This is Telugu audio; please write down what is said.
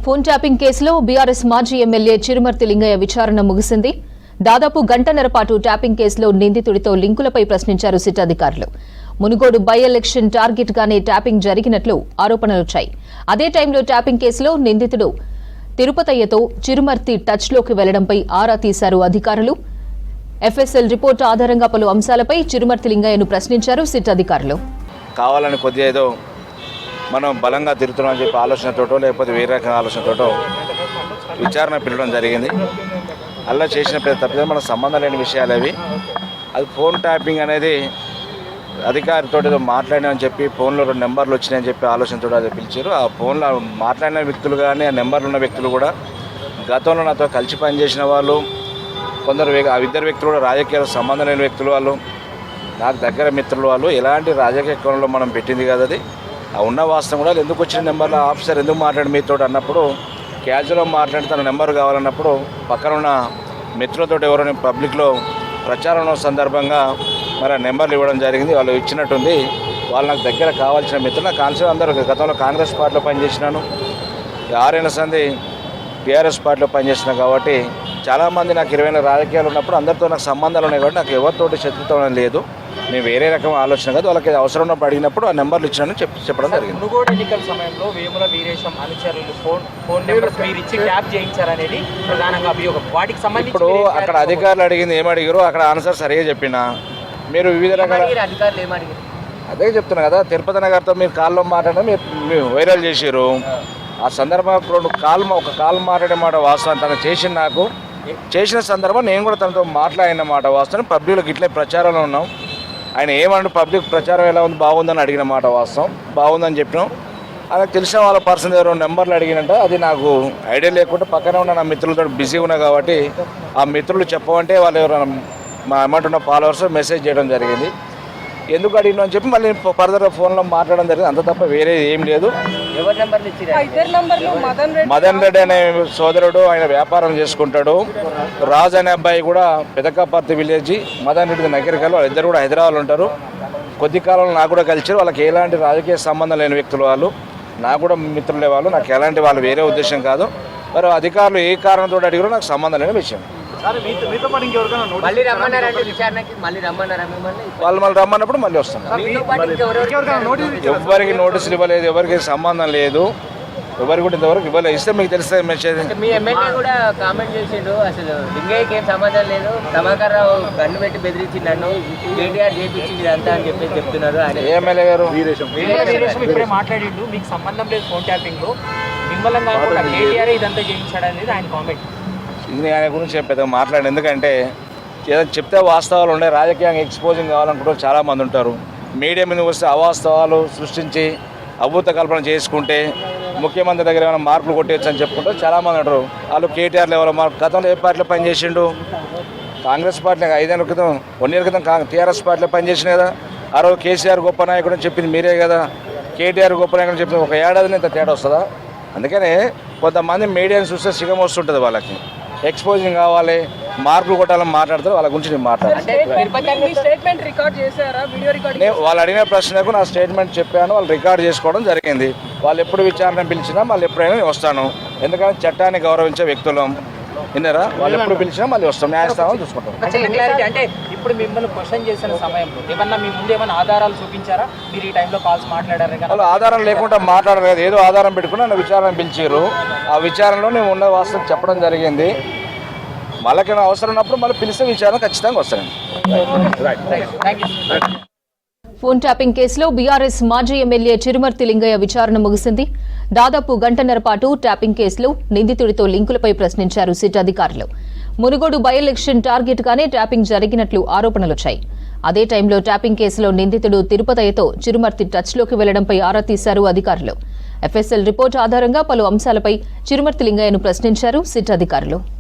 ఫోన్ ట్యాపింగ్ కేసులో బీఆర్ఎస్ మాజీ ఎమ్మెల్యే చిరుమర్తి లింగయ్య విచారణ ముగిసింది. దాదాపు గంటన్నర పాటు ట్యాపింగ్ కేసులో నిందితుడితో లింకులపై ప్రశ్నించారు సిట్ అధికారులు. మునుగోడు బై ఎలక్షన్ టార్గెట్ గానే ట్యాపింగ్ జరిగినట్లు ఆరోపణలొచ్చాయి. అదే టైంలో ట్యాపింగ్ కేసులో నిందితుడు తిరుపతయ్యతో చిరుమర్తి టచ్ లోకి వెళ్లడంపై ఆరా తీశారు అధికారులు. ఎఫ్ఎస్ఎల్ రిపోర్టు ఆధారంగా పలు అంశాలపై చిరుమర్తి లింగయ్యను ప్రశ్నించారు సిట్ అధికారులు. కావాలని కొద్దిగా ఏదో మనం బలంగా తిరుగుతున్నామని చెప్పి ఆలోచనతోటో లేకపోతే వేరే రకమైన ఆలోచనతోటో విచారణ పిలవడం జరిగింది. అలా చేసిన తప్పితే మనకు సంబంధం లేని విషయాలు అవి. అది ఫోన్ ట్యాపింగ్ అనేది అధికారితో ఏదో మాట్లాడినామని చెప్పి ఫోన్లో 2 నెంబర్లు వచ్చినాయని చెప్పి ఆలోచనతో అది పిలిచారు. ఆ ఫోన్లో మాట్లాడిన వ్యక్తులు కానీ ఆ నెంబర్లు ఉన్న వ్యక్తులు కూడా గతంలో నాతో కలిసి పనిచేసిన వాళ్ళు, కొందరు ఆ ఇద్దరు వ్యక్తులు కూడా రాజకీయాలకు సంబంధం లేని వ్యక్తులు, వాళ్ళు నాకు దగ్గర మిత్రులు, వాళ్ళు ఎలాంటి రాజకీయ కోణంలో మనం పెట్టింది కదా. అది ఆ ఉన్న వాస్తవం కూడా ఎందుకు వచ్చిన నెంబర్లో ఆఫీసర్ ఎందుకు మాట్లాడి మీతో అన్నప్పుడు క్యాజువల్గా మాట్లాడి తన నెంబర్ కావాలన్నప్పుడు పక్కన ఉన్న మిత్రులతో ఎవరైనా పబ్లిక్లో ప్రచారం సందర్భంగా మరి ఆ నెంబర్లు ఇవ్వడం జరిగింది. వాళ్ళు ఇచ్చినట్టుంది. వాళ్ళు నాకు దగ్గర కావాల్సిన మిత్రులు. నా కాన్సెప్ట్ అందరూ గతంలో కాంగ్రెస్ పార్టీలో పనిచేసినాను, 6 ఏళ్ల సంది టీఆర్ఎస్ పార్టీలో పనిచేసినా కాబట్టి చాలామంది నాకు 20 ఏళ్ళ రాజకీయాలు ఉన్నప్పుడు అందరితో నాకు సంబంధాలు ఉన్నాయి కాబట్టి నాకు ఎవరితోటి శత్రుత్వం లేదు. నేను వేరే రకం ఆలోచన కాదు. వాళ్ళకి అవసరం ఉన్నప్పుడు అడిగినప్పుడు ఆ నెంబర్లు ఇచ్చినాను చెప్పడం జరిగింది. మునుగోడు ఎన్నికల సమయంలో వేముల వీరేశం అనుచరులు ఫోన్ నెంబర్స్ మీరు ఇచ్చి ట్యాప్ చేయించారనేది ప్రధానంగా అభియోగం. వాటికి సంబంధించి ఇప్పుడు అక్కడ అధికారులు అడిగింది ఏమడిగారు, అక్కడ ఆన్సర్ సరిగా చెప్పినా మీరు వివిధ రకాల అధికారులు ఏమడిగారు అదే చెప్తున్నా కదా. తిరుపతి నగర్తో మీరు కాల్లో మాట్లాడడం మీరు వైరల్ చేసారు. ఆ సందర్భంలో ఒక కాల్ మాట్లాడే మాట వాస్తవం తను చేసిన సందర్భం నేను కూడా తనతో మాట్లాడిన మాట వాస్తవం. పబ్లిక్లోకి ఇట్లే ప్రచారంలో ఉన్నాం. ఆయన ఏమంటే పబ్లిక్ ప్రచారం ఎలా ఉంది, బాగుందని అడిగిన మాట వాస్తవం. బాగుందని చెప్పినాం. ఆయనకు తెలిసిన వాళ్ళ పర్సన్ ఎవరో నెంబర్లు అడిగినంట. అది నాకు ఐడియా లేకుండా పక్కనే ఉన్న నా మిత్రులతో బిజీగా ఉన్నా కాబట్టి ఆ మిత్రులు చెప్పమంటే వాళ్ళు ఎవరైనా మా అమౌంట్ ఫాలోవర్స్ మెసేజ్ చేయడం జరిగింది. ఎందుకు అడిగినా అని చెప్పి మళ్ళీ ఫర్దర్ ఫోన్లో మాట్లాడడం జరిగింది. అంత తప్ప వేరే ఏం లేదు. మదన్ రెడ్డి అనే సోదరుడు, ఆయన వ్యాపారం చేసుకుంటాడు. రాజు అనే అబ్బాయి కూడా పెదకాపర్తి విలేజ్, మదన్ రెడ్డి నగరికల్, వాళ్ళిద్దరు కూడా హైదరాబాద్లో ఉంటారు. కొద్ది కాలంలో నాకు కూడా కలిసారు. వాళ్ళకి ఎలాంటి రాజకీయ సంబంధం లేని వ్యక్తులు వాళ్ళు, నాకు కూడా మిత్రులే వాళ్ళు. నాకు ఎలాంటి వాళ్ళు వేరే ఉద్దేశం కాదు. మరి అధికారులు ఏ కారణంతో అడిగారో నాకు సంబంధం లేని విషయం. వాళ్ళు మళ్ళీ రమ్మన్నప్పుడు మళ్ళీ వస్తాం. ఎవరికి నోటీసులు ఇవ్వలేదు, ఎవరికి సంబంధం లేదు, ఎవరికి కూడా ఇంతవరకు ఇవ్వలేదు. ఇస్తే మీకు తెలిస్తే మెసేజ్. మీ ఎమ్మెల్యే కూడా కామెంట్ చేసిండు, అసలు లింగయ్యకి ఏం సంబంధం లేదు, ప్రభాకర్ రావు గన్ను పెట్టి బెదిరించి నన్ను కేటీఆర్ చేపించింది ఇదంతా అని చెప్పేసి చెప్తున్నారు. ఏ ఎమ్మెల్యే గారు? ఇప్పుడే మాట్లాడిండు, మీకు సంబంధం లేదు ఫోన్ ట్యాపింగ్ లో, మిమ్మల్ని కాకుండా కేటీఆర్ ఇదంతా చేయించాడు అనేది ఆయన కామెంట్. ఇది ఆయన గురించి పెద్దగా మాట్లాడండి. ఎందుకంటే ఏదైనా చెప్తే వాస్తవాలు ఉండే, రాజకీయంగా ఎక్స్పోజింగ్ కావాలనుకుంటే చాలామంది ఉంటారు. మీడియా మీద వస్తే అవాస్తవాలు సృష్టించి అభూత కల్పన చేసుకుంటే ముఖ్యమంత్రి దగ్గర ఏమైనా మార్కులు కొట్టేయచ్చు అని చెప్పుకుంటే చాలామంది ఉంటారు. వాళ్ళు కేటీఆర్ లెవెల్ మార్కు. గతంలో ఏ పార్టీలో పనిచేసిండు? కాంగ్రెస్ పార్టీలో 5 ఏళ్ళ క్రితం 1 ఇయర్ క్రితం టీఆర్ఎస్ పార్టీలో పనిచేసిన కదా. ఆ రోజు కేసీఆర్ గొప్ప నాయకుడు అని చెప్పింది మీరే కదా. కేటీఆర్ గొప్ప నాయకుడు అని చెప్పింది. ఒక ఏడాదిని ఇంత తేడా వస్తుందా? అందుకనే కొంతమంది మీడియాని చూస్తే సిగం వస్తుంటుంది. వాళ్ళకి ఎక్స్పోజింగ్ కావాలి, మార్కులు కొట్టాలని మాట్లాడతారు. వాళ్ళ గురించి నేను మాట్లాడాను. వాళ్ళు అడిగిన ప్రశ్నకు నా స్టేట్మెంట్ చెప్పాను. వాళ్ళు రికార్డ్ చేసుకోవడం జరిగింది. వాళ్ళు ఎప్పుడు విచారణ పిలిచినా మళ్ళీ ఎప్పుడైనా నేను వస్తాను. ఎందుకంటే చట్టాన్ని గౌరవించే వ్యక్తులం. విన్నారా? వాళ్ళు ఎప్పుడు పిలిచినా మళ్ళీ వస్తాం. న్యాయస్థానం చూసుకుంటాం. అంటే ఇప్పుడు మిమ్మల్ని క్వశ్చన్ చేసిన సమయంలో ఏమన్నా మీ ముందు ఏమైనా ఆధారాలు చూపించారా? మీరు ఈ టైంలో కాల్స్ మాట్లాడారు? వాళ్ళు ఆధారం లేకుండా మాట్లాడలేదు. ఏదో ఆధారం పెట్టుకుని నన్ను విచారణ పిలిచారు. ఆ విచారణలో నేను ఉన్న వాస్తవం చెప్పడం జరిగింది. మళ్ళీ అవసరం ఉన్నప్పుడు మళ్ళీ పిలిస్తే విచారణ ఖచ్చితంగా వస్తాను. ఫోన్ ట్యాపింగ్ కేసులో బీఆర్ఎస్ మాజీ ఎమ్మెల్యే చిరుమర్తి లింగయ్య విచారణ ముగిసింది. దాదాపు గంటన్నర పాటు ట్యాపింగ్ కేసులో నిందితుడితో లింకులపై ప్రశ్నించారు సిట్ అధికారులు. మునుగోడు బై ఎలక్షన్ టార్గెట్ గానే ట్యాపింగ్ జరిగినట్లు ఆరోపణలొచ్చాయి. అదే టైంలో ట్యాపింగ్ కేసులో నిందితుడు తిరుపతయ్యతో చిరుమర్తి టచ్ లోకి వెళ్లడంపై ఆరా తీశారు అధికారులు. ఎఫ్ఎస్ఎల్ రిపోర్టు ఆధారంగా పలు అంశాలపై చిరుమర్తి లింగయ్యను ప్రశ్నించారు సిట్ అధికారులు.